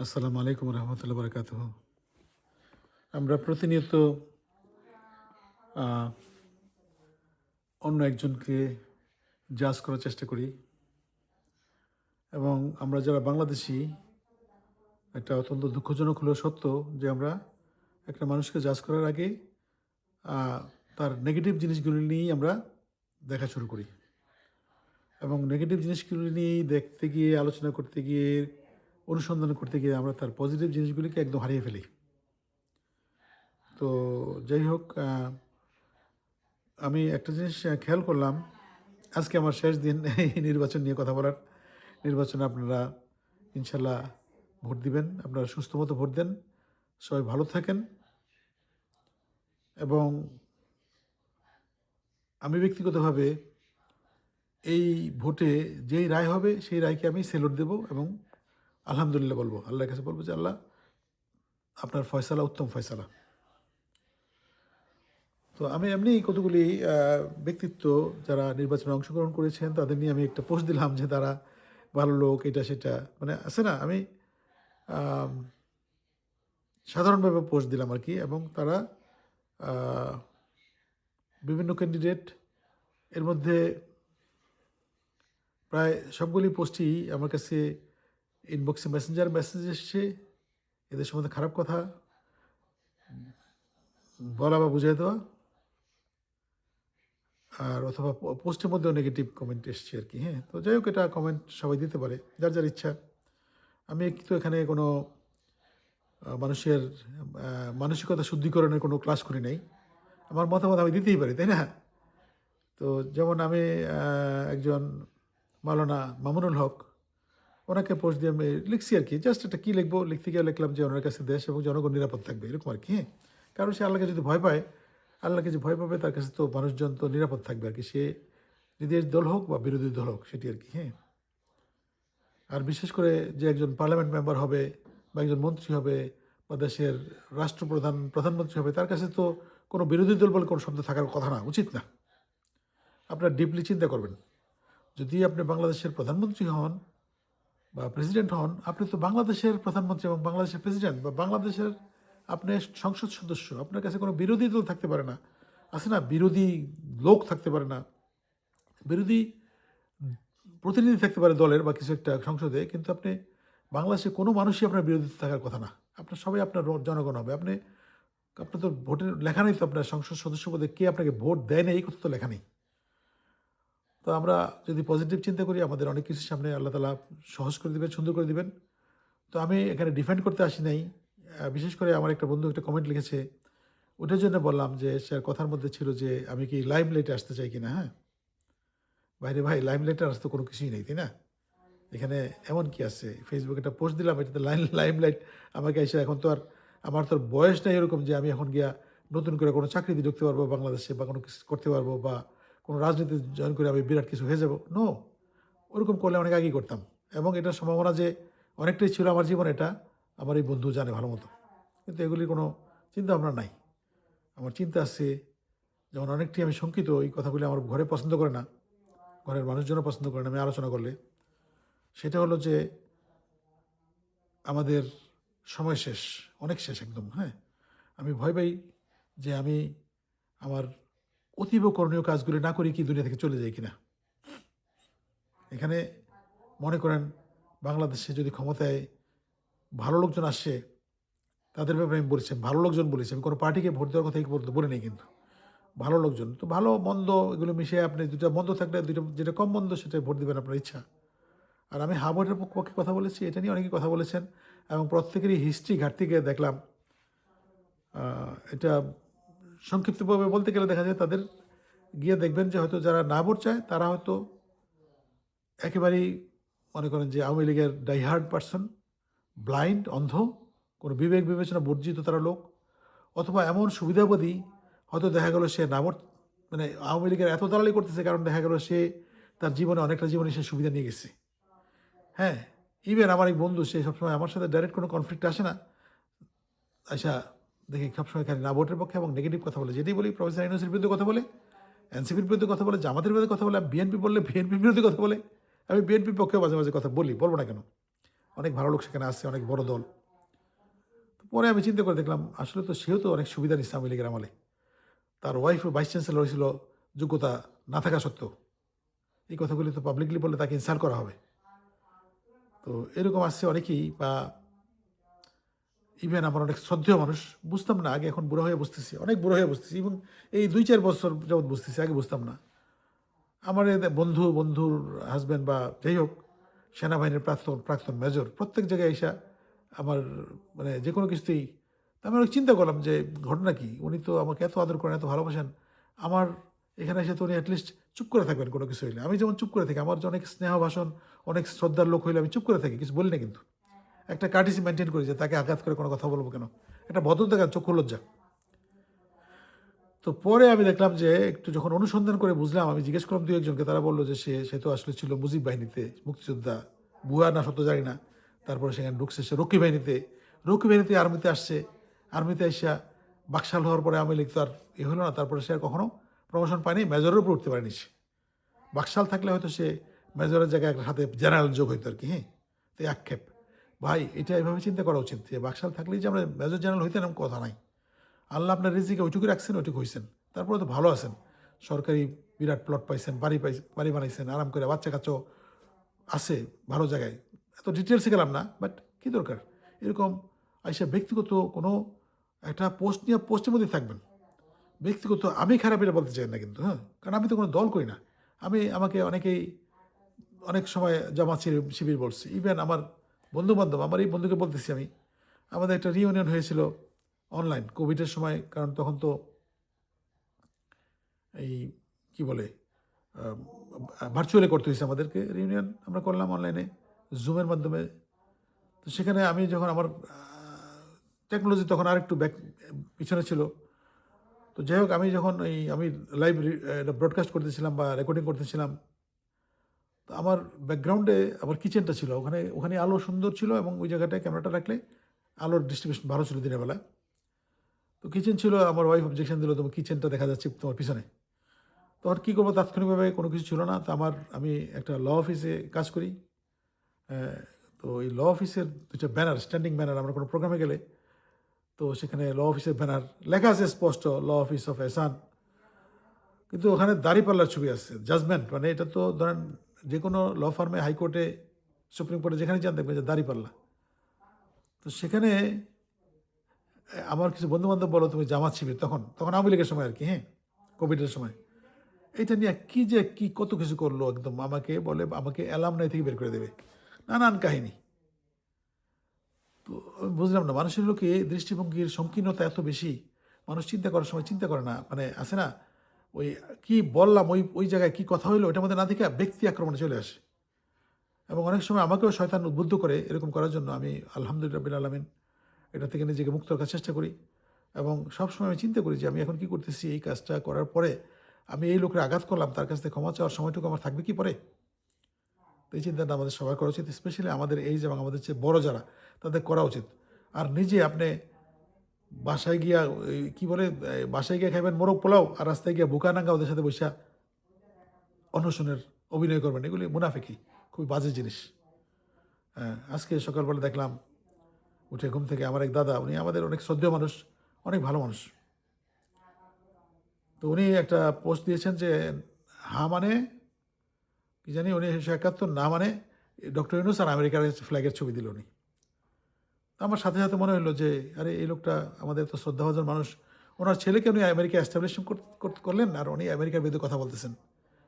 আসসালামু আলাইকুম রহমতুল্লাহ বারকাতুহ। আমরা প্রতিনিয়ত আহ, অন্য একজনকে জাজ করার চেষ্টা করি এবং আমরা যারা বাংলাদেশি, একটা অত্যন্ত দুঃখজনক হলেও সত্য যে আমরা একটা মানুষকে জাজ করার আগে আহ, তার নেগেটিভ জিনিসগুলি নিয়েই আমরা দেখা শুরু করি এবং নেগেটিভ জিনিসগুলি নিয়েই দেখতে গিয়ে, আলোচনা করতে গিয়ে, অনুসন্ধান করতে গিয়ে আমরা তার পজিটিভ জিনিসগুলিকে একদম হারিয়ে ফেলি। তো যাই হোক, আমি একটা জিনিস খেয়াল করলাম, আজকে আমার শেষ দিন এই নির্বাচন নিয়ে কথা বলার। নির্বাচনে আপনারা ইনশাল্লাহ ভোট দিবেন, আপনারা সুস্থ মতো ভোট দেন, সবাই ভালো থাকেন। এবং আমি ব্যক্তিগতভাবে এই ভোটে যেই রায় হবে সেই রায়কে আমি সেলুট দেব এবং আলহামদুলিল্লাহ বলবো, আল্লাহর কাছে বলবো যে আল্লাহ, আপনার ফয়সালা উত্তম ফয়সালা। তো আমি এমনি কতগুলি ব্যক্তিত্ব যারা নির্বাচনে অংশগ্রহণ করেছেন তাদের নিয়ে আমি একটা পোস্ট দিলাম যে তারা ভালো লোক, এটা সেটা, মানে আছে না, আমি আম, সাধারণভাবে পোস্ট দিলাম আর কি। এবং তারা আহ, বিভিন্ন ক্যান্ডিডেট, এর মধ্যে প্রায় সবগুলি পোস্টই আমার কাছে ইনবক্সে মেসেঞ্জার মেসেজ এসছে, এদের সম্বন্ধে খারাপ কথা বলা বা বুঝিয়ে দেওয়া, আর অথবা পোস্টের মধ্যেও নেগেটিভ কমেন্ট এসছে আর কি। হ্যাঁ, তো যাই হোক, এটা কমেন্ট সবাই দিতে পারে, যার যার ইচ্ছা। আমি কিন্তু এখানে কোনো মানুষের মানসিকতা শুদ্ধিকরণের কোনো ক্লাস করি নাই। আমার মতামত আমি দিতেই পারি, তাই না? তো যেমন আমি একজন মাওলানা মামুনুল হক, ওনাকে পোস্ট দিয়ে আমি লিখছি আর কি, জাস্ট একটা কী লিখবো, লিখতে গিয়ে লিখলাম যে ওনার কাছে দেশ এবং জনগণ নিরাপদ থাকবে, এরকম আর কি। হ্যাঁ, কারণ সে আল্লাহকে যদি ভয় পায়, আল্লাহকে যে ভয় পাবে তার কাছে তো মানুষজন তো নিরাপদ থাকবে আর কি, সে নিজের দল হোক বা বিরোধী দল হোক, সেটি আর কি। হ্যাঁ, আর বিশেষ করে যে একজন পার্লামেন্ট মেম্বার হবে বা একজন মন্ত্রী হবে বা দেশের প্রধানমন্ত্রী হবে, তার কাছে তো কোনো বিরোধী দল বলে কোনো শব্দ থাকার কথা না, উচিত না। আপনার ডিপলি চিন্তা করবেন, যদি আপনি বাংলাদেশের প্রধানমন্ত্রী হন বা প্রেসিডেন্ট হন, আপনি তো বাংলাদেশের প্রধানমন্ত্রী এবং বাংলাদেশের প্রেসিডেন্ট বা বাংলাদেশের আপনি সংসদ সদস্য, আপনার কাছে কোনো বিরোধী দল থাকতে পারে না, আছে না, বিরোধী লোক থাকতে পারে না, বিরোধী প্রতিনিধি থাকতে পারে দলের বা কিছু একটা সংসদে, কিন্তু আপনি বাংলাদেশে কোনো মানুষই আপনার বিরোধিতা থাকার কথা না। আপনার সবাই আপনার জনগণ হবে। আপনার তো ভোটের লেখা নেই, তো আপনার সংসদ সদস্য পদে কে আপনাকে ভোট দেয় না এই কথা তো লেখা নেই। তো আমরা যদি পজিটিভ চিন্তা করি, আমাদের অনেক কিছুর সামনে আল্লাহ তালা সহজ করে দেবেন, সুন্দর করে দেবেন। তো আমি এখানে ডিফেন্ড করতে আসি নাই। বিশেষ করে আমার একটা বন্ধু একটা কমেন্ট লিখেছে, ওটার জন্য বললাম যে সে কথার মধ্যে ছিল যে আমি কি লাইমলাইটে আসতে চাই কিনা। হ্যাঁ, বাইরে ভাই, লাইমলাইটে আসতে কোনো কিছুই নেই, তাই না? এখানে এমন কি আছে, ফেসবুকে একটা পোস্ট দিলাম, এটাতে লাইমলাইট আমাকে এসে, এখন তো আর আমার তো বয়স নেই এরকম যে আমি এখন গিয়া নতুন করে কোনো চাকরিতে ঢুকতে পারবো বাংলাদেশে বা কোনো কিছু করতে পারবো বা কোনো রাজনীতি জয়েন করে আমি বিরাট কিছু হয়ে যাবো। নো, ওরকম করলে অনেক আগেই করতাম। এবং এটার সম্ভাবনা যে অনেকটাই ছিল আমার জীবন, এটা আমার এই বন্ধু জানে ভালো মতো। কিন্তু এগুলির কোনো চিন্তা ভাবনা নাই। আমার চিন্তা আছে, যেমন অনেকটাই আমি শঙ্কিত, এই কথাগুলি আমার ঘরে পছন্দ করে না, ঘরের মানুষজনও পছন্দ করে না আমি আলোচনা করলে। সেটা হলো যে আমাদের সময় শেষ, অনেক শেষ একদম। হ্যাঁ, আমি ভয় পাই যে আমি আমার অতীব করণীয় কাজগুলি না করি কি দুনিয়া থেকে চলে যাই কিনা। এখানে মনে করেন, বাংলাদেশে যদি ক্ষমতায় ভালো লোকজন আসে, তাদের ব্যাপারে আমি বলেছি, ভালো লোকজন বলেছি, আমি কোনো পার্টিকে ভোট দেওয়ার কথা বলে নেই, কিন্তু ভালো লোকজন, তো ভালো মন্দ এগুলো মিশিয়ে আপনি দুটা মন্দ থাকলে দুইটা, যেটা কম মন্দ সেটা ভোট দেবেন আপনার ইচ্ছা। আর আমি হা ভোটের পক্ষে কথা বলেছি, এটা নিয়ে অনেকেই কথা বলেছেন এবং প্রত্যেকেরই হিস্ট্রি ঘাটতি গিয়ে দেখলাম, এটা সংক্ষিপ্তভাবে বলতে গেলে দেখা যায় তাদের গিয়ে দেখবেন যে হয়তো যারা না ভোট চায় তারা হয়তো একেবারেই মনে করেন যে আওয়ামী লীগের ডাইহার্ড পার্সন, ব্লাইন্ড, অন্ধ, কোনো বিবেক বিবেচনা বর্জিত তারা লোক, অথবা এমন সুবিধাবাদী, হয়তো দেখা গেল সে না ভোট, মানে আওয়ামী লীগের এত দালালি করতেছে কারণ দেখা গেল সে তার জীবনে অনেকটা জীবনে সে সুবিধা নিয়ে গেছে। হ্যাঁ, ইভেন আমার এক বন্ধু, সে সবসময় আমার সাথে ডাইরেক্ট কোনো কনফ্লিক্ট আসে না, আচ্ছা দেখি সবসময় খালি না ভোটের পক্ষে এবং নেগেটিভ কথা বলে, যেটাই বলি প্রফেসর ইউনূসের বিরুদ্ধে কথা বলে, এনসিপির বিরুদ্ধে কথা বলে, জামাতের বিরুদ্ধে কথা বলে, বিএনপি বললে বিএনপির বিরুদ্ধে কথা বলে। আমি বিএনপির পক্ষে মাঝে মাঝে কথা বলবো না কেন, অনেক ভালো লোক সেখানে আসছে, অনেক বড় দল। তো পরে আমি চিন্তা করে দেখলাম আসলে তো সেও তো অনেক সুবিধা নিচ্ছে আওয়ামী লীগের আমলে। তার ওয়াইফও ভাইস চ্যান্সেলর হয়েছিল যোগ্যতা না থাকা সত্ত্বেও। এই কথাগুলি তো পাবলিকলি বললে তাকে ইনসাল্ট করা হবে। তো এরকম আসছে অনেকেই, বা ইভেন আমার অনেক শ্রদ্ধেয় মানুষ, বুঝতাম না আগে, এখন বুড়ো হয়ে বুঝতেছি, অনেক বুড়ো হয়ে বুঝতেছি, এবং এই ২-৪ বছর যাবৎ বুঝতেছি, আগে বুঝতাম না। আমার বন্ধুর হাসব্যান্ড বা যাই হোক, সেনাবাহিনীর প্রাক্তন প্রাক্তন মেজর, প্রত্যেক জায়গায় এসা আমার মানে যে কোনো কিছুতেই, তা আমি অনেক চিন্তা করলাম যে ঘটনা কি? উনি তো আমাকে এত আদর করেন, এত ভালোবাসেন। আমার এখানে এসে তো উনি এটলিস্ট চুপ করে থাকবেন কোনো কিছু হইলে। আমি যেমন চুপ করে থাকি, আমার যে অনেক স্নেহ ভাষণ, অনেক শ্রদ্ধার লোক হইলে আমি চুপ করে থাকি, কিছু বলি না কিন্তু। একটা কার্টিসি মেইনটেইন করি যে তাকে আঘাত করে কোনো কথা বলবো কেন? একটা ভদ্রতা কেন, চক্ষু লজ্জা। তো পরে আমি দেখলাম যে একটু যখন অনুসন্ধান করে বুঝলাম, আমি জিজ্ঞেস করলাম ২-১ জনকে, তারা বলল যে সে তো আসলে ছিল মুজিব বাহিনীতে, মুক্তিযোদ্ধা। ভুয়া না সত্য জানি না। তারপরে সেখানে ঢুকছে সে রক্ষী বাহিনীতে। রক্ষী বাহিনীতে আর্মিতে আসছে। আর্মিতে আইসা বাকশাল হওয়ার পরে আওয়ামী লীগ তো আর হলো না। তারপরে সে আর কখনো প্রমোশন পায়নি, মেজরের উপর উঠতে পারেনি সে। বাকশাল থাকলে হয়তো সে মেজরের জায়গায় একটা সাথে জেনারেল যোগ হইতো আর কি, হ্যাঁ? তো এই আক্ষেপ। ভাই এটা এভাবে চিন্তা করা উচিত যে বাকশাল থাকলেই যে আমরা মেজর জেনারেল হইতেন এরকম কথা নাই। আল্লাহ আপনার রিজিকে ওইটুকু রাখছেন, ওইটুকু হইছেন। তারপরে তো ভালো আছেন। সরকারি বিরাট প্লট পাইছেন, বাড়ি বানাইছেন, আরাম করে বাচ্চা-কাচ্চাও আছে ভালো জায়গায়। এত ডিটেইলসে গেলাম না, বাট কী দরকার? এরকম আইসা ব্যক্তিগত কোনো একটা পোস্ট নিয়ে পোস্টের মধ্যেই থাকবেন। ব্যক্তিগত আমি খারাপ এটা বলতে চাই না কিন্তু, হ্যাঁ? কারণ আমি তো কোনো দল করি না। আমাকে অনেকেই অনেক সময় জামাত শিবির বলছে। ইভেন আমার বন্ধু-বান্ধব, আমার এই বন্ধুকে বলতেছি আমি, আমাদের একটা রিউনিয়ন হয়েছিল অনলাইন কোভিডের সময়। কারণ তখন তো এই কি বলে ভার্চুয়ালি করতে হয়েছে আমাদেরকে, রিউনিয়ন আমরা করলাম অনলাইনে জুমের মাধ্যমে। তো সেখানে আমি যখন আমার টেকনোলজি তখন আরেকটু পিছনে ছিল। তো যাই হোক, আমি লাইভ ব্রডকাস্ট করতেছিলাম বা রেকর্ডিং করতেছিলাম। তো আমার ব্যাকগ্রাউন্ডে আমার কিচেনটা ছিল, ওখানে আলো সুন্দর ছিল, এবং ওই জায়গাটায় ক্যামেরাটা রাখলে আলোর ডিস্ট্রিবিউশন ভালো ছিল দিনের বেলা। তো কিচেন ছিল, আমার ওয়াইফ অবজেকশন দিল, তোমার কিচেনটা দেখা যাচ্ছে তোমার পিছনে। তখন কী করবো, তাৎক্ষণিকভাবে কোনো কিছু ছিল না। তো আমি একটা ল অফিসে কাজ করি। তো এই ল অফিসের ২টা ব্যানার, স্ট্যান্ডিং ব্যানার, আমরা কোনো প্রোগ্রামে গেলে তো সেখানে ল অফিসের ব্যানার লেখা আছে স্পষ্ট, ল অফিস অফ এহসান। কিন্তু ওখানে দাঁড়িপাল্লার ছবি আছে, জাজমেন্ট, মানে এটা তো ধরেন যে কোনো ল ফার্মে, হাইকোর্টে, সুপ্রিম কোর্টে যেখানে যান দেখবেন যে দাঁড়িপাল্লা। তো সেখানে আমার কিছু বন্ধুবান্ধব বলো তুমি জামাত শিবির, তখন আওয়ামী লীগের সময় আর কি, হ্যাঁ, কোভিডের সময়। এইটা নিয়ে কি কত কিছু করলো, একদম আমাকে বলে আমাকে অ্যালামনাই থেকে বের করে দেবে, নানান কাহিনী। তো আমি বুঝলাম না মানুষের লোকে দৃষ্টিভঙ্গির সংকীর্ণতা এত বেশি, মানুষ চিন্তা করার সময় চিন্তা করে না, মানে আছে না ওই কি বললাম, ওই জায়গায় কি কথা হইলো ওইটার মধ্যে না দেখে ব্যক্তি আক্রমণে চলে আসে। এবং অনেক সময় আমাকেও শয়তান উদ্বুদ্ধ করে এরকম করার জন্য। আমি আলহামদুলিল্লাহ রাব্বিল আলামিন এটা থেকে নিজেকে মুক্ত রাখার চেষ্টা করি, এবং সবসময় আমি চিন্তা করি যে আমি এখন কি করতেছি, এই কাজটা করার পরে আমি এই লোকের আঘাত করলাম, তার কাছ থেকে ক্ষমা চাওয়ার সময়টুকু আমার থাকবে কি পরে? তো এই চিন্তাটা আমাদের সবার করা উচিত, স্পেশালি আমাদের এইজ এবং আমাদের চেয়ে বড় যারা, তাদের করা উচিত। আর নিজে আপনি বাসায় গিয়া কি বলে, বাসায় গিয়ে খাইবেন মোরগ পোলাও, আর রাস্তায় গিয়ে বুকানাঙ্গা ওদের সাথে বসা অনশনের অভিনয় করবেন, এগুলি মুনাফিকি, খুবই বাজে জিনিস। হ্যাঁ, আজকে সকালবেলা দেখলাম, উঠে ঘুম থেকে আমার এক দাদা, উনি আমাদের অনেক শ্রদ্ধেয় মানুষ, অনেক ভালো মানুষ। তো উনি একটা পোস্ট দিয়েছেন যে হা মানে কি জানি, 1971, না মানে ডক্টর ইউনূস আর আমেরিকার ফ্ল্যাগের ছবি দিল উনি। তো আমার সাথে সাথে মনে হলো যে আরে এই লোকটা আমাদের তো শ্রদ্ধাভাজন মানুষ, ওনার ছেলেকে উনি আমেরিকা এস্টাবলিশ করলেন, আর উনি আমেরিকার বিরুদ্ধে কথা বলতেছেন।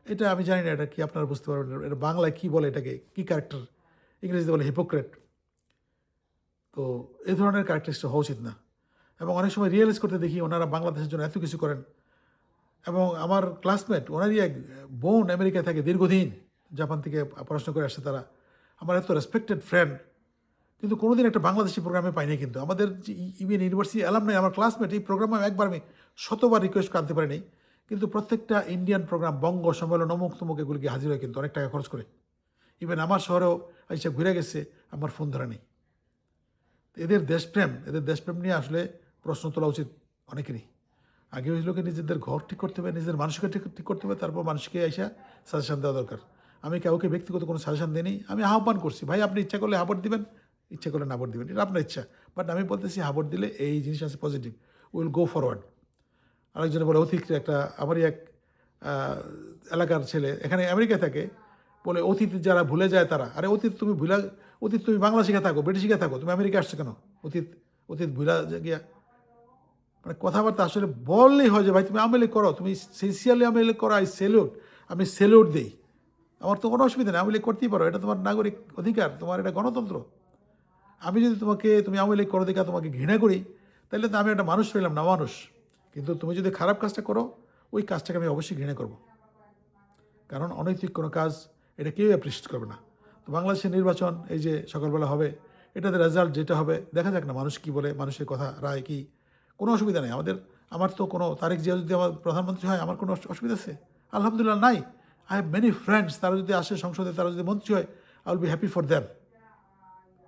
এটা আমি জানি না এটা কি, আপনারা বুঝতে পারবেন না। এটা বাংলায় কী বলে, এটাকে কী ক্যারেক্টার, ইংরেজিতে বলে হিপোক্রেট। তো এই ধরনের ক্যারেক্টারিস্টিক হওয়া উচিত না। এবং অনেক সময় রিয়েলাইজ করতে দেখি ওনারা বাংলাদেশের জন্য এত কিছু করেন। এবং আমার ক্লাসমেট, ওনারই এক বোন আমেরিকায় থাকে দীর্ঘদিন, জাপান থেকে পড়াশোনা করে আসছে তারা, আমার এত রেসপেক্টেড ফ্রেন্ড, কিন্তু কোনোদিন একটা বাংলাদেশি প্রোগ্রামে পাইনি। কিন্তু আমাদের যে ইউনিয়ন ইউনিভার্সিটি অ্যালামনাই, আমার ক্লাসমেট, এই প্রোগ্রামে একবার আমি শতবার রিকোয়েস্ট আনতে পারিনি, কিন্তু প্রত্যেকটা ইন্ডিয়ান প্রোগ্রাম, বঙ্গ সম্মেলন, অমুক তমুক, এগুলি গিয়ে হাজির হয় কিন্তু অনেক টাকা খরচ করে। ইভেন আমার শহরেও এইসব ঘুরে গেছে, আমার ফোন ধরা নেই। এদের দেশপ্রেম নিয়ে আসলে প্রশ্ন তোলা উচিত অনেকেরই। আগে ওই লোকে নিজেদের ঘর ঠিক করতে হবে, নিজের মানসিকতা ঠিক করতে হবে, তারপর মানুষকে এসে সাজেশান দেওয়া দরকার। আমি কাউকে ব্যক্তিগত কোনো সাজেশান দিইনি, আমি আহ্বান করছি, ভাই আপনি ইচ্ছা করলে আহ্বান দিবেন, ইচ্ছা করলে না ভোট দিবেন, এটা আপনার ইচ্ছা। বাট আমি বলতেছি হ্যাঁ ভোট দিলে এই জিনিস আছে পজিটিভ, উইল গো ফরওয়ার্ড। আরেকজনে বলে অতীত একটা, আমারই এক এলাকার ছেলে এখানে আমেরিকায় থাকে, বলে অতীত যারা ভুলে যায় তারা, আরে অতীত তুমি অতীত তুমি বাংলা শিখে থাকো, ব্রিটিশ শিখে থাকো, তুমি আমেরিকা আসছো কেন? অতীত অতীত ভুলা গিয়া মানে কথাবার্তা আসলে বললেই হয় যে ভাই তুমি আওয়ামী লীগ করো, তুমি সিনসিয়ারলি আওয়ামী লীগ করো, আমি সেলুট দিই, আমার তো কোনো অসুবিধা নেই, আওয়ামী লীগ করতেই পারো, এটা তোমার নাগরিক অধিকার, তোমার এটা গণতন্ত্র। আমি যদি তুমি আওয়ামী লীগ করো দেখা তোমাকে ঘৃণা করি, তাহলে তো আমি একটা মানুষ রইলাম না, মানুষ। কিন্তু তুমি যদি খারাপ কাজটা করো, ওই কাজটাকে আমি অবশ্যই ঘৃণা করব, কারণ অনৈতিক কোনো কাজ এটা কেউ অ্যাপ্রিসিয়েট করবে না। তো বাংলাদেশের নির্বাচন এই যে সকালবেলা হবে, এটাতে রেজাল্ট যেটা হবে দেখা যাক না, মানুষ কী বলে, মানুষের কথা রায় কী, কোনো অসুবিধা নেই আমার তো কোনো তারেক জিয়া যদি আমার প্রধানমন্ত্রী হয় আমার কোনো অসুবিধা আছে? আলহামদুলিল্লাহ নাই। আই হ্যাভ মেনি ফ্রেন্ডস, তারা যদি আসে সংসদে, তারা যদি মন্ত্রী হয়, I will be happy for them,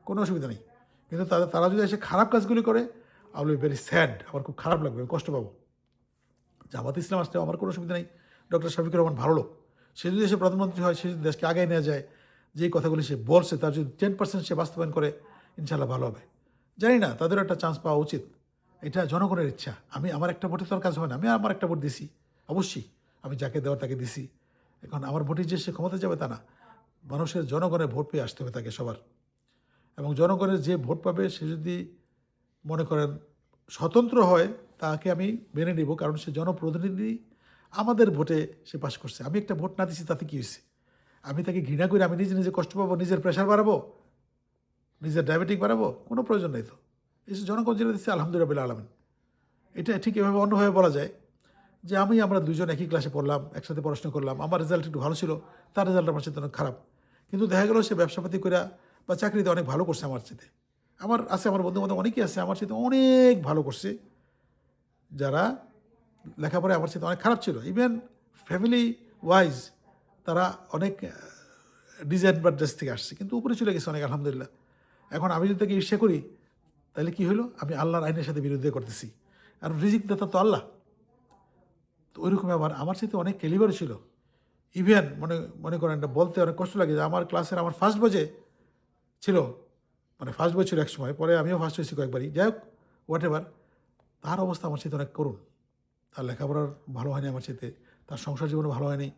কোনো অসুবিধা নেই। কিন্তু তারা যদি এসে খারাপ কাজগুলি করে, I will be very sad, আমার খুব খারাপ লাগবে, আমি কষ্ট পাবো। জামাত ইসলাম আসলেও আমার কোনো অসুবিধা নেই, ডক্টর শফিকুর রহমান ভালো লোক, সে যদি এসে প্রধানমন্ত্রী হয়, সে যদি দেশকে আগায় নেওয়া যায়, যেই কথাগুলি সে বলছে তার যদি 10% সে বাস্তবায়ন করে, ইনশাল্লাহ ভালো হবে। জানি না, তাদেরও একটা চান্স পাওয়া উচিত, এটা জনগণের ইচ্ছা। আমার একটা ভোটে তো আর কাজ হবে না, আমি আমার একটা ভোট দিছি, অবশ্যই আমি যাকে দেওয়ার তাকে দিছি। এখন আমার ভোটে যে সে ক্ষমতা যাবে তা না, মানুষের জনগণের ভোট পেয়ে আসতে হবে তাকে সবার। এবং জনগণের যে ভোট পাবে সে যদি মনে করেন স্বতন্ত্র হয়, তাকে আমি মেনে নিব, কারণ সে জনপ্রতিনিধি, আমাদের ভোটে সে পাশ করছে। আমি একটা ভোট না দিছি তাতে কী হয়েছে? আমি তাকে ঘৃণা করে আমি নিজে নিজে কষ্ট পাবো, নিজের প্রেশার বাড়াবো, নিজের ডায়াবেটিক বাড়াবো? কোনো প্রয়োজন নেই তো। এই জনগণ যেটা দিচ্ছে আলহামদুলিল্লাহ আলামিন। এটা ঠিক এভাবে অন্যভাবে বলা যায় যে আমরা দুজন একই ক্লাসে পড়লাম, একসাথে পড়াশোনা করলাম, আমার রেজাল্ট একটু ভালো ছিল, তার রেজাল্ট আমার সাথে অনেক খারাপ, কিন্তু দেখা গেল সে ব্যবসাপাতি করে বা চাকরিতে অনেক ভালো করছে আমার সাথে। আমার বন্ধু বান্ধব অনেকেই আছে আমার সাথে অনেক ভালো করছে, যারা লেখাপড়ায় আমার সাথে অনেক খারাপ ছিল, ইভেন ফ্যামিলি ওয়াইজ তারা অনেক ডিসঅ্যাডভান্টেজ থেকে আসছে, কিন্তু উপরে চলে গেছে অনেক আলহামদুলিল্লাহ। এখন আমি যদি তাকে ঈর্ষা করি, তাহলে কি হলো? আমি আল্লাহর আইনের সাথে বিরোধিতা করতেছি, আর রিজিক দাতা তো আল্লাহ। তো ওইরকম আমার সাথে অনেক ক্যালিবার ছিল, ইভেন মনে করেন এটা বলতে অনেক কষ্ট লাগে যে আমার ক্লাসের আমার ফার্স্ট বয়ে ছিল, মানে ফার্স্ট বয় ছিল এক সময়, পরে আমিও ফার্স্ট হয়েছি কয়েকবারই, যাই হোক হোয়াট এভার, তার অবস্থা আমার সাথে অনেক করুণ। তার লেখাপড়ার ভালো হয়নি আমার সাথে, তার সংসার জীবনও ভালো হয়নি,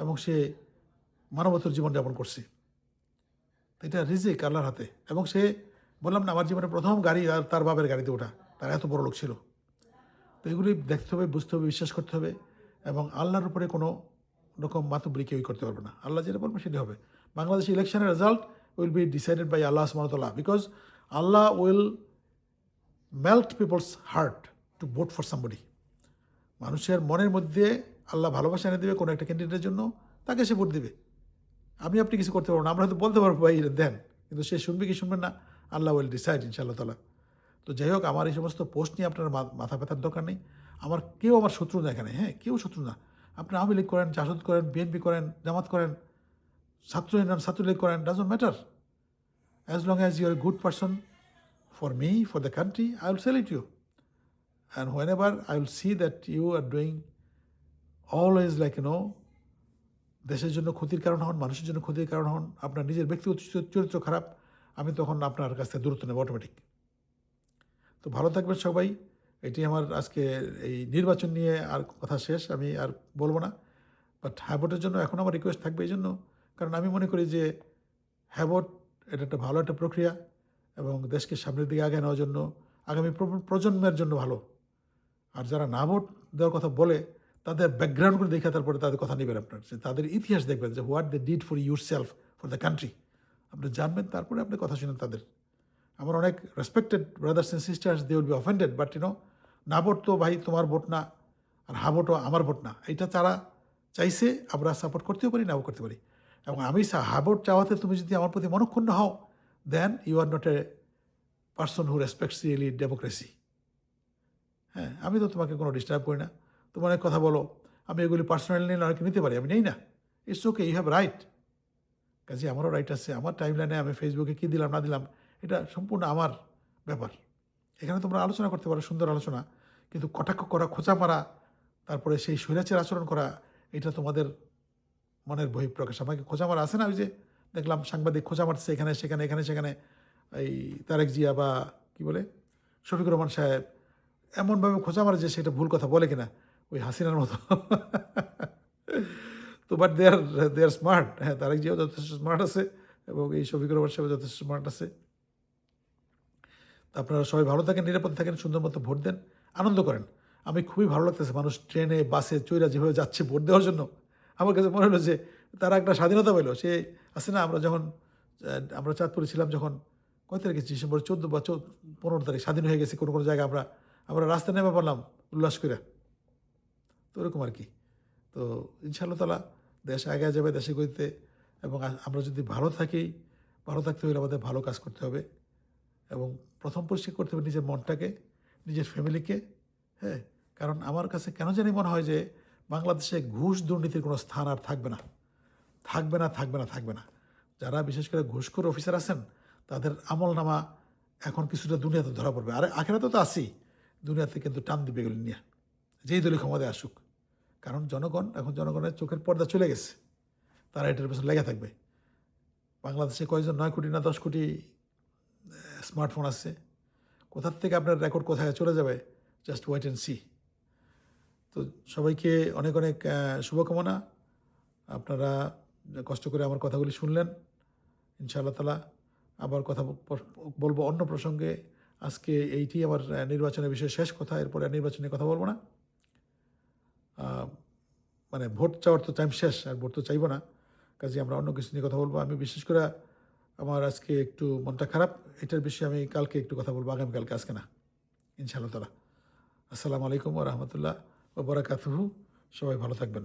এবং সে মানবতার জীবনযাপন করছে। তো এটা রিজিক আল্লাহর হাতে। এবং সে, বললাম না, আমার জীবনে প্রথম গাড়ি আর তার বাবার গাড়িতে ওঠা, তার এত বড় লোক ছিল। তো এগুলি দেখতে হবে, বুঝতে হবে, বিশ্বাস করতে হবে, এবং আল্লাহর উপরে কোনো রকম মাতব্বরি কেউই করতে পারবে না। আল্লাহ যেটা বলবে সেটা হবে। বাংলাদেশ ইলেকশনের result will be decided by Allah সুবহানাহু ওয়া তাআলা, because Allah will melt people's heart to vote for somebody. মানুষের মনের মধ্যে আল্লাহ ভালোবাসা এনে দেবে কোনো একটা ক্যান্ডিডেটের জন্য, তাকে সে ভোট দেবে। আপনি কিছু করতে পারবো না, আমরা হয়তো বলতে পারবো ভাই এটা দেন, কিন্তু সে শুনবে কি শুনবেন না, আল্লাহ উইল ডিসাইড ইনশাআল্লাহ তাআলা। তো যাই হোক, আমার এই সমস্ত পোস্ট নিয়ে আপনার মাথা ব্যথার দরকার নেই। কেউ আমার শত্রু না এখানে, হ্যাঁ, কেউ শত্রু না। আপনি আওয়ামী লীগ করেন, জাসদ করেন, বিএনপি করেন, জামাত করেন, ছাত্রলীগ করেন, doesn't matter, as long as you are a good person for me, for the country, I will salute you. And whenever I will see that you are doing always like দেশের জন্য ক্ষতির কারণ হন, মানুষের জন্য ক্ষতির কারণ হন, আপনার নিজের ব্যক্তিগত চরিত্র খারাপ, আমি তখন আপনার কাছ থেকে দূরত্ব নেব অটোমেটিক। তো ভালো থাকবেন সবাই। এটি আমার আজকে এই নির্বাচন নিয়ে আর কথা শেষ, আমি আর বলবো না। বাট হ্যাভোটের জন্য এখন আমার রিকোয়েস্ট থাকবে এই জন্য, কারণ আমি মনে করি যে হ্যাভোট এটা একটা ভালো একটা প্রক্রিয়া, এবং দেশকে সামনের দিকে আগে নেওয়ার জন্য, আগামী প্রজন্মের জন্য ভালো। আর যারা না ভোট দেওয়ার কথা বলে, তাদের ব্যাকগ্রাউন্ডগুলো দেখে তারপরে তাদের কথা নেবেন আপনার, যে তাদের ইতিহাস দেখবেন, যে what they did for yourself, for the country, আপনি জানবেন, তারপরে আপনি কথা শুনেন তাদের। আমার অনেক respected brothers and sisters, they will be offended, but না ভোট তো ভাই তোমার ভোট না, আর হা ভোটও আমার ভোট না, এটা তারা চাইছে, আমরা সাপোর্ট করতেও পারি, নাও করতে পারি। এবং আমি হা ভোট চাওয়াতে তুমি যদি আমার প্রতি মনক্ষুণ্ণ হও, then you are not a person who respects really democracy. হ্যাঁ, আমি তো তোমাকে কোনো ডিস্টার্ব করি না, তোমার অনেক কথা বলো, আমি এগুলি পার্সোনালি নিয়ে অনেকে নিতে পারি, আমি নেই না, it's okay, you have right. কাজে আমারও রাইট আছে, আমার টাইম লাইনে আমি ফেসবুকে কী দিলাম না দিলাম, এটা সম্পূর্ণ আমার ব্যাপার। এখানে তোমরা আলোচনা করতে পারো, সুন্দর আলোচনা, কিন্তু কটাক্ষ করা, খোঁচা মারা, তারপরে সেই স্বৈরাচার আচরণ করা, এটা তোমাদের মনের বহিঃপ্রকাশ। আমাকে খোঁচা মারা আছে না, ওই যে দেখলাম সাংবাদিক খোঁচা মারছে এখানে সেখানে, এই তারেক জিয়া বা কি বলে শফিকুর রহমান সাহেব এমনভাবে খোঁচা মারে যে সেটা ভুল কথা বলে কিনা ওই হাসিনার মতো। তো বাট দে আর স্মার্ট। হ্যাঁ, তারেক জিয়াও যথেষ্ট স্মার্ট আছে এবং এই শফিকুর রহমান সাহেব যথেষ্ট স্মার্ট আছে। তো আপনারা সবাই ভালো থাকেন, নিরাপদে থাকেন, সুন্দর মতো ভোট দেন, আনন্দ করেন। আমি খুবই ভালো লাগতেছে মানুষ ট্রেনে, বাসে, চইরা যেভাবে যাচ্ছে ভোট দেওয়ার জন্য। আমার কাছে মনে হলো যে তারা একটা স্বাধীনতা পেল। সে আছে না আমরা যখন আমরা চাঁদপুরে ছিলাম যখন কয় তারিখে ডিসেম্বর 14 বা 15 তারিখ স্বাধীন হয়ে গেছি কোনো জায়গায় আমরা রাস্তায় নেমে পড়লাম উল্লাস করে। তো ওরকম আর কি। তো ইনশাআল্লাহ তাআলা দেশ আগায় যাবে দেশের গতিতে এবং আমরা যদি ভালো থাকি, ভালো থাকতে হলে আমাদের ভালো কাজ করতে হবে এবং প্রথম পরিষ্কার করতে হবে নিজের মনটাকে, নিজের ফ্যামিলিকে, হ্যাঁ? কারণ আমার কাছে কেন জানি মনে হয় যে বাংলাদেশে ঘুষ দুর্নীতির কোনো স্থান আর থাকবে না। থাকবে না, থাকবে না, থাকবে না। যারা বিশেষ করে ঘুষখোর অফিসার আছেন তাদের আমলনামা এখন কিছুটা দুনিয়াতে ধরা পড়বে। আর আখেরাতে তো আছেই। দুনিয়াতে কিন্তু টান দিবে এগুলো নিয়ে। যেই দলই ক্ষমতায় আসুক। কারণ এখন জনগণের চোখের পর্দা চলে গেছে। তারা এটার পেছনে লেগে থাকবে। বাংলাদেশে কয়জন ৯ কোটি না ১০ কোটি স্মার্টফোন আছে। কোথার থেকে আপনার রেকর্ড কোথায় চলে যাবে জাস্ট ওয়েট অ্যান্ড সি। তো সবাইকে অনেক অনেক শুভকামনা। আপনারা কষ্ট করে আমার কথাগুলি শুনলেন। ইনশাআল্লাহ তাআলা আবার কথা বলবো অন্য প্রসঙ্গে। আজকে এইটি আমার নির্বাচনের বিষয়ে শেষ কথা। এরপরে আর নির্বাচন নিয়ে কথা বলব না। মানে ভোট চাওয়ার তো টাইম শেষ, আর ভোট তো চাইব না। কাজেই আমরা অন্য কিছু নিয়ে কথা বলবো। আমি বিশেষ করে আমার আজকে একটু মনটা খারাপ। এটার বিষয়ে আমি কালকে একটু কথা বলবো, আগামীকালকে, আজকে না। ইনশাআল্লাহ তাআলা। আসসালামু আলাইকুম ওয়া রাহমাতুল্লাহ ওয়া বারাকাতুহু। সবাই ভালো থাকবেন।